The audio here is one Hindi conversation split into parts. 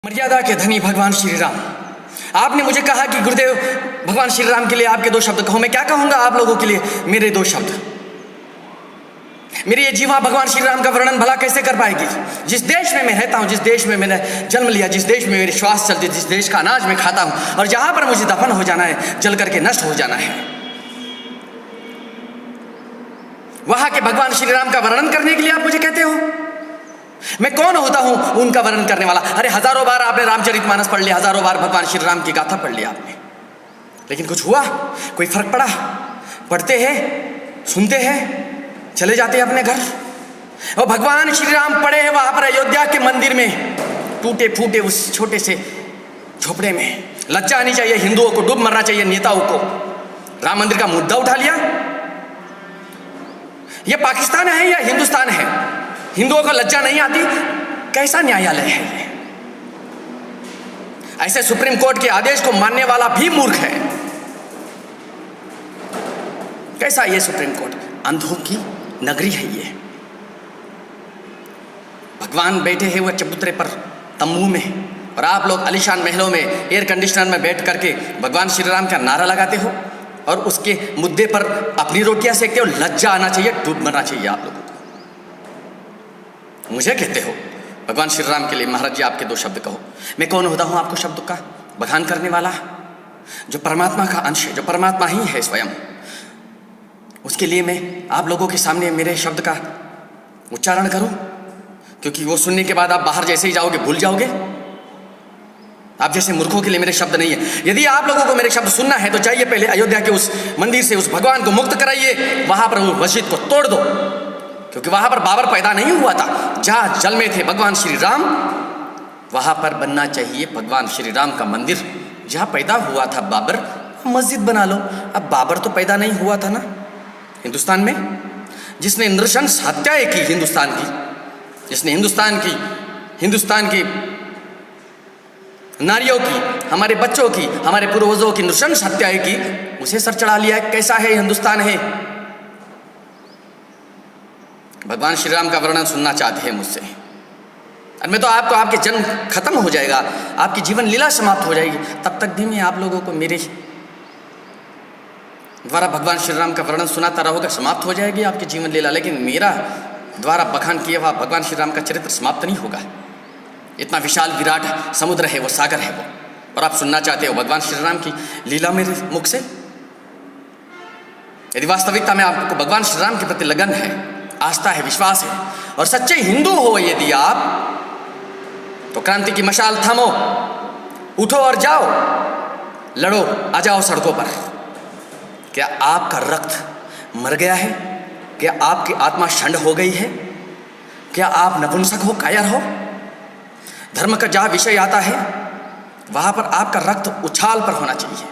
मर्यादा के धनी भगवान श्री राम, आपने मुझे कहा कि गुरुदेव भगवान श्री राम के लिए आपके दो शब्द कहो। मैं क्या कहूंगा आप लोगों के लिए मेरे दो शब्द। मेरी ये जीवा भगवान श्री राम का वर्णन भला कैसे कर पाएगी। जिस देश में मैं रहता हूँ, जिस देश में मैंने जन्म लिया, जिस देश में मेरी श्वास चलती, जिस देश का अनाज मैं खाता हूँ, और जहां पर मुझे दफन हो जाना है, जल करके नष्ट हो जाना है, वहां के भगवान श्री राम का वर्णन करने के लिए आप मुझे कहते हो। मैं कौन होता हूं उनका वर्णन करने वाला। अरे हजारों बार आपने रामचरितमानस पढ़ लिया, हजारों बार भगवान श्री राम की गाथा पढ़ लिया आपने, लेकिन कुछ हुआ? कोई फर्क पड़ा? पढ़ते हैं, सुनते हैं, चले जाते हैं अपने घर। और भगवान श्री राम पड़े हैं वहां पर अयोध्या के मंदिर में, टूटे फूटे उस छोटे से झोपड़े में। लज्जा आनी चाहिए हिंदुओं को, डूब मरना चाहिए नेताओं को। राम मंदिर का मुद्दा उठा लिया। यह पाकिस्तान है या हिंदुस्तान है? हिंदुओं को लज्जा नहीं आती? कैसा न्यायालय है ये? ऐसे सुप्रीम कोर्ट के आदेश को मानने वाला भी मूर्ख है। कैसा ये सुप्रीम कोर्ट? अंधों की नगरी है ये। भगवान बैठे हैं वो चबूतरे पर तंबू में, और आप लोग आलीशान महलों में एयर कंडीशनर में बैठ करके भगवान श्री राम का नारा लगाते हो और उसके मुद्दे पर अपनी रोटियां सेकते हो। लज्जा आना चाहिए, डूब मरना चाहिए आप लोगों को। मुझे कहते हो भगवान श्री राम के लिए महाराज जी आपके दो शब्द कहो। मैं कौन होता हूं आपको शब्द का बखान करने वाला? जो परमात्मा का अंश है, जो परमात्मा ही है स्वयं, उसके लिए मैं आप लोगों के सामने मेरे शब्द का उच्चारण करूं? क्योंकि वो सुनने के बाद आप बाहर जैसे ही जाओगे भूल जाओगे। आप जैसे मूर्खों के लिए मेरे शब्द नहीं है। यदि आप लोगों को मेरे शब्द सुनना है तो जाइए पहले अयोध्या के उस मंदिर से उस भगवान को मुक्त कराइए, वहां पर वो मस्जिद को तोड़ दो, क्योंकि वहां पर बाबर पैदा नहीं हुआ था। जहां जन्मे थे भगवान श्री राम, वहां पर बनना चाहिए भगवान श्री राम का मंदिर। जहां पैदा हुआ था बाबर, मस्जिद बना लो। अब बाबर तो पैदा नहीं हुआ था ना हिंदुस्तान में, जिसने नृशंस हत्याएं की हिंदुस्तान की, जिसने हिंदुस्तान की नारियों की, हमारे बच्चों की, हमारे पूर्वजों की नृशंस हत्याएं की, उसे सर चढ़ा लिया। कैसा है हिंदुस्तान है? भगवान श्री राम का वर्णन सुनना चाहते हैं मुझसे, और मैं तो आपको, आपके जन्म खत्म हो जाएगा, आपकी जीवन लीला समाप्त हो जाएगी, तब तक भी मैं आप लोगों को मेरे द्वारा भगवान श्री राम का वर्णन सुनाता रहूँगा। समाप्त हो जाएगी आपकी जीवन लीला, लेकिन मेरा द्वारा बखान किया हुआ भगवान श्री राम का चरित्र समाप्त नहीं होगा। इतना विशाल विराट समुद्र है वो, सागर है वो, और आप सुनना चाहते हो भगवान श्री राम की लीला मेरे मुख से। यदि वास्तविकता में आपको भगवान श्री राम के प्रति लगन है, आस्था है, विश्वास है, और सच्चे हिंदू हो यदि आप, तो क्रांति की मशाल थामो, उठो और जाओ, लड़ो, आ जाओ सड़कों पर। क्या आपका रक्त मर गया है? क्या आपकी आत्मा षंड हो गई है? क्या आप नपुंसक हो, कायर हो? धर्म का जहां विषय आता है वहां पर आपका रक्त उछाल पर होना चाहिए।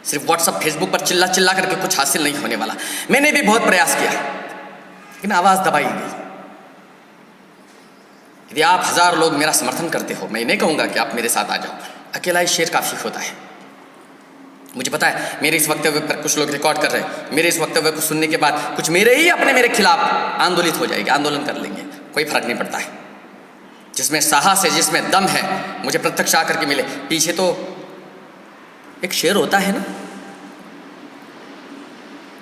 सिर्फ व्हाट्सएप फेसबुक पर चिल्ला चिल्ला करके कुछ हासिल नहीं होने वाला। मैंने भी बहुत प्रयास किया, लेकिन आवाज दबाई गई। यदि आप 1000 लोग मेरा समर्थन करते हो, मैं नहीं कहूंगा कि आप मेरे साथ आ जाओ, अकेला ही शेर काफी होता है। मुझे पता है मेरे इस वक्तव्य पर कुछ लोग रिकॉर्ड कर रहे हैं, मेरे इस वक्तव्य को सुनने के बाद कुछ मेरे खिलाफ आंदोलित हो जाएंगे, आंदोलन कर लेंगे, कोई फर्क नहीं पड़ता है। जिसमें साहस है, जिसमें दम है, मुझे प्रत्यक्ष आकर के मिले। पीछे तो एक शेर होता है ना,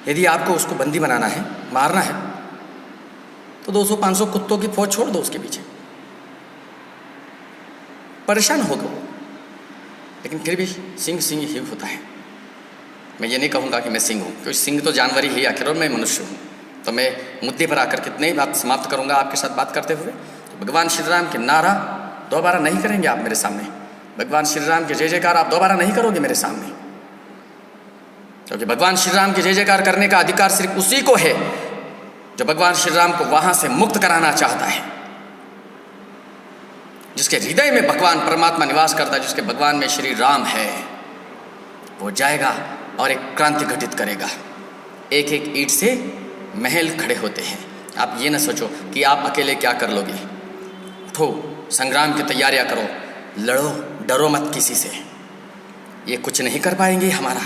यदि आपको उसको बंदी बनाना है, मारना है, तो 200-500 कुत्तों की फौज छोड़ दो उसके पीछे। परेशान होगा वो, लेकिन फिर भी सिंह ही होता है। मैं ये नहीं कहूँगा कि मैं सिंह हूँ, क्योंकि सिंह तो जानवर ही है आखिर, और मैं मनुष्य हूँ। तो मैं मुद्दे पर आकर कितने ही बात समाप्त करूँगा आपके साथ बात करते हुए। भगवान श्री राम के नारा दोबारा नहीं करेंगे आप मेरे सामने। भगवान श्री राम के जय जयकार आप दोबारा नहीं करोगे मेरे सामने, क्योंकि भगवान श्री राम के जय जयकार करने का अधिकार सिर्फ उसी को है जो भगवान श्री राम को वहां से मुक्त कराना चाहता है, जिसके हृदय में भगवान परमात्मा निवास करता है, जिसके भगवान में श्री राम है। वो जाएगा और एक क्रांति घटित करेगा। एक एक ईंट से महल खड़े होते हैं। आप ये ना सोचो कि आप अकेले क्या कर लोगे। उठो, संग्राम की तैयारियां करो, लड़ो, डरो मत किसी से। ये कुछ नहीं कर पाएंगे हमारा।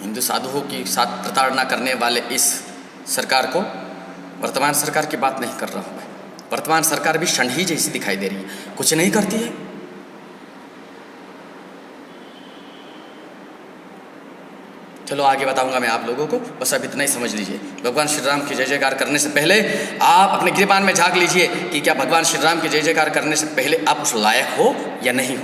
हिंदू साधुओं के साथ प्रताड़ना करने वाले इस सरकार को, वर्तमान सरकार की बात नहीं कर रहा हूँ मैं, वर्तमान सरकार भी षंढी जैसी दिखाई दे रही है, कुछ नहीं करती है। चलो आगे बताऊंगा मैं आप लोगों को, बस अब इतना ही समझ लीजिए। भगवान श्री राम की जय जयकार करने से पहले आप अपने गिरबान में झांक लीजिए कि क्या भगवान श्री राम की जय जयकार करने से पहले आप उस लायक हो या नहीं हो।